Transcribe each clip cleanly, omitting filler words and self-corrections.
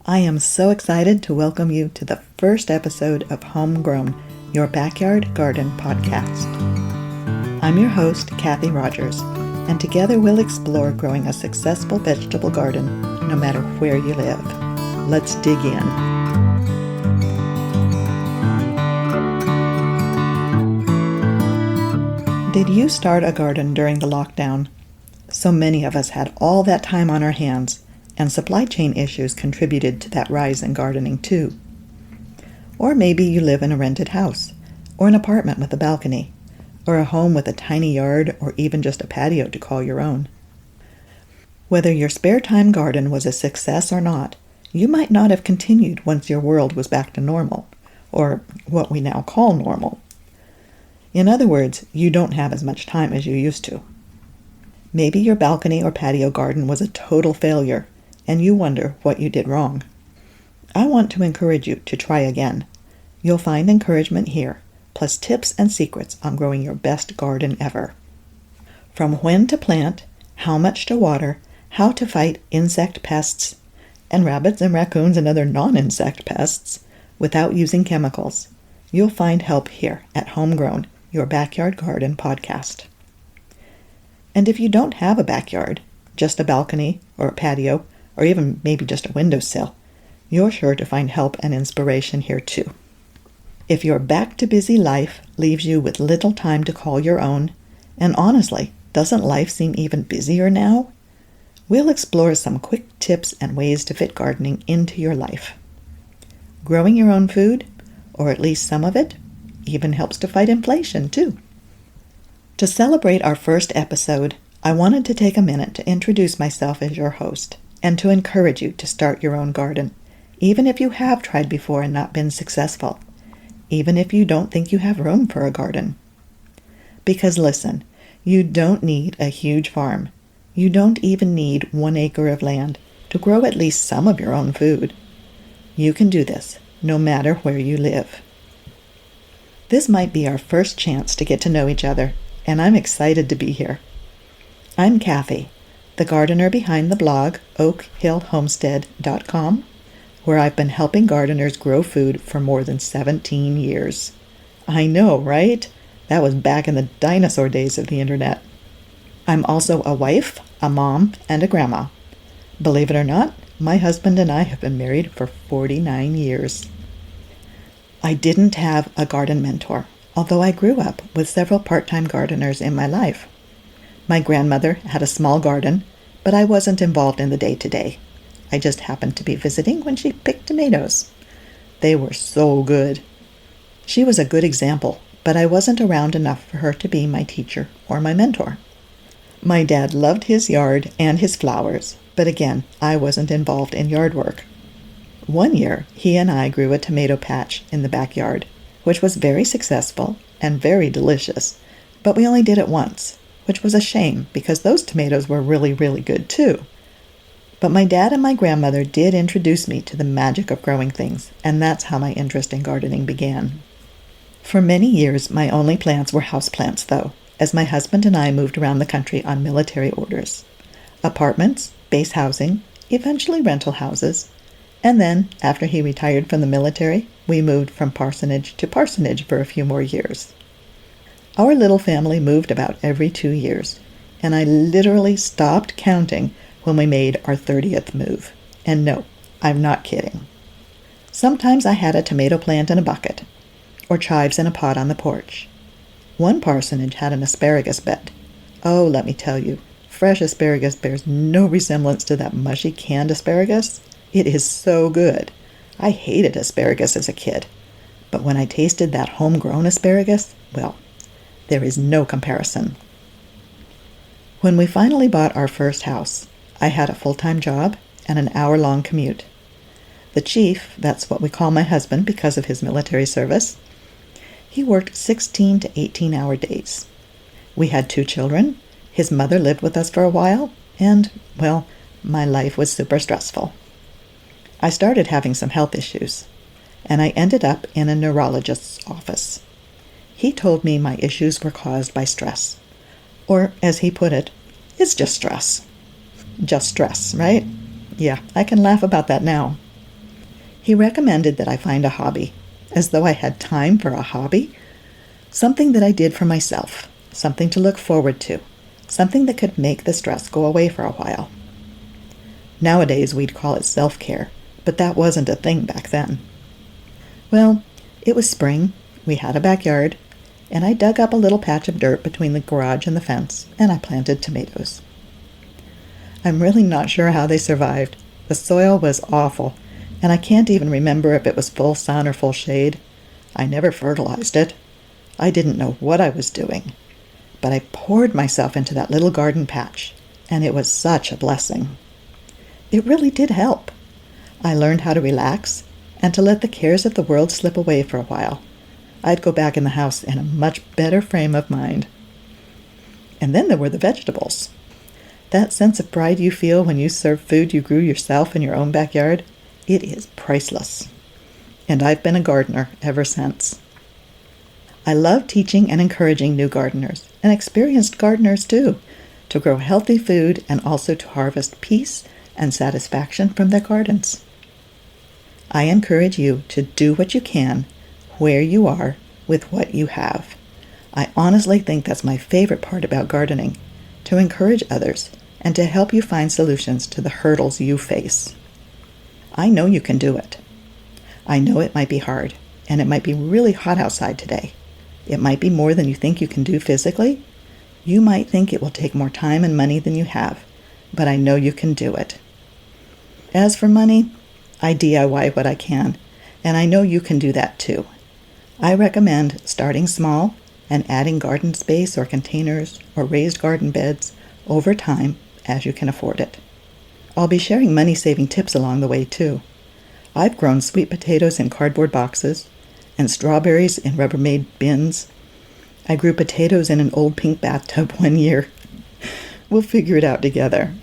I am so excited to welcome you to the first episode of Homegrown, your backyard garden podcast. I'm your host, Kathi Rodgers, and together we'll explore growing a successful vegetable garden no matter where you live. Let's dig in. Did you start a garden during the lockdown? So many of us had all that time on our hands, and supply chain issues contributed to that rise in gardening too. Or maybe you live in a rented house, or an apartment with a balcony, or a home with a tiny yard, or even just a patio to call your own. Whether your spare time garden was a success or not, you might not have continued once your world was back to normal, or what we now call normal. In other words, you don't have as much time as you used to. Maybe your balcony or patio garden was a total failure, and you wonder what you did wrong. I want to encourage you to try again. You'll find encouragement here, plus tips and secrets on growing your best garden ever. From when to plant, how much to water, how to fight insect pests, and rabbits and raccoons and other non-insect pests without using chemicals, you'll find help here at Homegrown, your backyard garden podcast. And if you don't have a backyard, just a balcony or a patio, or even maybe just a windowsill, you're sure to find help and inspiration here too. If your back to busy life leaves you with little time to call your own, and honestly, doesn't life seem even busier now? We'll explore some quick tips and ways to fit gardening into your life. Growing your own food, or at least some of it, even helps to fight inflation too. To celebrate our first episode, I wanted to take a minute to introduce myself as your host, and to encourage you to start your own garden, even if you have tried before and not been successful, even if you don't think you have room for a garden. Because listen, you don't need a huge farm. You don't even need 1 acre of land to grow at least some of your own food. You can do this no matter where you live. This might be our first chance to get to know each other, and I'm excited to be here. I'm Kathi, the gardener behind the blog oakhillhomestead.com, where I've been helping gardeners grow food for more than 17 years. I know, right? That was back in the dinosaur days of the internet. I'm also a wife, a mom, and a grandma. Believe it or not, my husband and I have been married for 49 years. I didn't have a garden mentor, although I grew up with several part-time gardeners in my life. My grandmother had a small garden, but I wasn't involved in the day-to-day. I just happened to be visiting when she picked tomatoes. They were so good. She was a good example, but I wasn't around enough for her to be my teacher or my mentor. My dad loved his yard and his flowers, but again, I wasn't involved in yard work. One year, he and I grew a tomato patch in the backyard, which was very successful and very delicious, but we only did it once, which was a shame because those tomatoes were really, really good too. But my dad and my grandmother did introduce me to the magic of growing things, and that's how my interest in gardening began. For many years, my only plants were houseplants, though, as my husband and I moved around the country on military orders. Apartments, base housing, eventually rental houses, and then, after he retired from the military, we moved from parsonage to parsonage for a few more years. Our little family moved about every 2 years, and I literally stopped counting when we made our 30th move. And no, I'm not kidding. Sometimes I had a tomato plant in a bucket, or chives in a pot on the porch. One parsonage had an asparagus bed. Oh, let me tell you, fresh asparagus bears no resemblance to that mushy canned asparagus. It is so good. I hated asparagus as a kid, but when I tasted that homegrown asparagus, well, there is no comparison. When we finally bought our first house, I had a full-time job and an hour-long commute. The chief, that's what we call my husband because of his military service, he worked 16 to 18-hour days. We had 2 children, his mother lived with us for a while, and, well, my life was super stressful. I started having some health issues, and I ended up in a neurologist's office. He told me my issues were caused by stress. Or, as he put it, it's just stress. Just stress, right? Yeah, I can laugh about that now. He recommended that I find a hobby, as though I had time for a hobby. Something that I did for myself, something to look forward to, something that could make the stress go away for a while. Nowadays we'd call it self-care, but that wasn't a thing back then. Well, it was spring, we had a backyard, and I dug up a little patch of dirt between the garage and the fence, and I planted tomatoes. I'm really not sure how they survived. The soil was awful, and I can't even remember if it was full sun or full shade. I never fertilized it. I didn't know what I was doing. But I poured myself into that little garden patch, and it was such a blessing. It really did help. I learned how to relax and to let the cares of the world slip away for a while. I'd go back in the house in a much better frame of mind. And then there were the vegetables. That sense of pride you feel when you serve food you grew yourself in your own backyard, it is priceless. And I've been a gardener ever since. I love teaching and encouraging new gardeners, and experienced gardeners too, to grow healthy food and also to harvest peace and satisfaction from their gardens. I encourage you to do what you can, where you are, with what you have. I honestly think that's my favorite part about gardening, to encourage others and to help you find solutions to the hurdles you face. I know you can do it. I know it might be hard, and it might be really hot outside today. It might be more than you think you can do physically. You might think it will take more time and money than you have, but I know you can do it. As for money, I DIY what I can, and I know you can do that too. I recommend starting small and adding garden space or containers or raised garden beds over time as you can afford it. I'll be sharing money-saving tips along the way too. I've grown sweet potatoes in cardboard boxes and strawberries in Rubbermaid bins. I grew potatoes in an old pink bathtub one year. We'll figure it out together.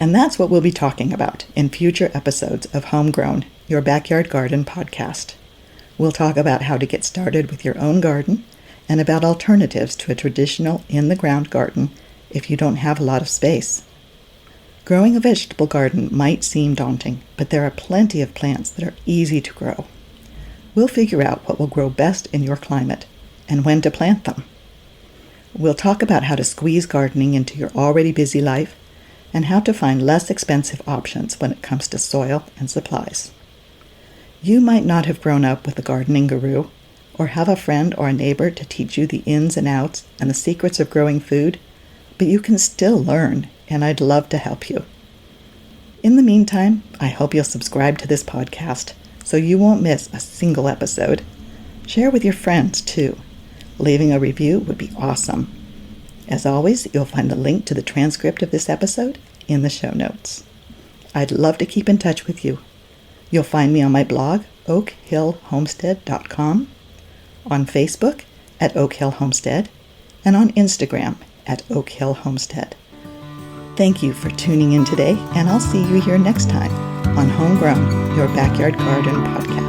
And that's what we'll be talking about in future episodes of Homegrown, your backyard garden podcast. We'll talk about how to get started with your own garden and about alternatives to a traditional in-the-ground garden if you don't have a lot of space. Growing a vegetable garden might seem daunting, but there are plenty of plants that are easy to grow. We'll figure out what will grow best in your climate and when to plant them. We'll talk about how to squeeze gardening into your already busy life and how to find less expensive options when it comes to soil and supplies. You might not have grown up with a gardening guru or have a friend or a neighbor to teach you the ins and outs and the secrets of growing food, but you can still learn, and I'd love to help you. In the meantime, I hope you'll subscribe to this podcast so you won't miss a single episode. Share with your friends too. Leaving a review would be awesome. As always, you'll find a link to the transcript of this episode in the show notes. I'd love to keep in touch with you. You'll find me on my blog, oakhillhomestead.com, on Facebook at Oak Hill Homestead, and on Instagram at Oak Hill Homestead. Thank you for tuning in today, and I'll see you here next time on Homegrown, your backyard garden podcast.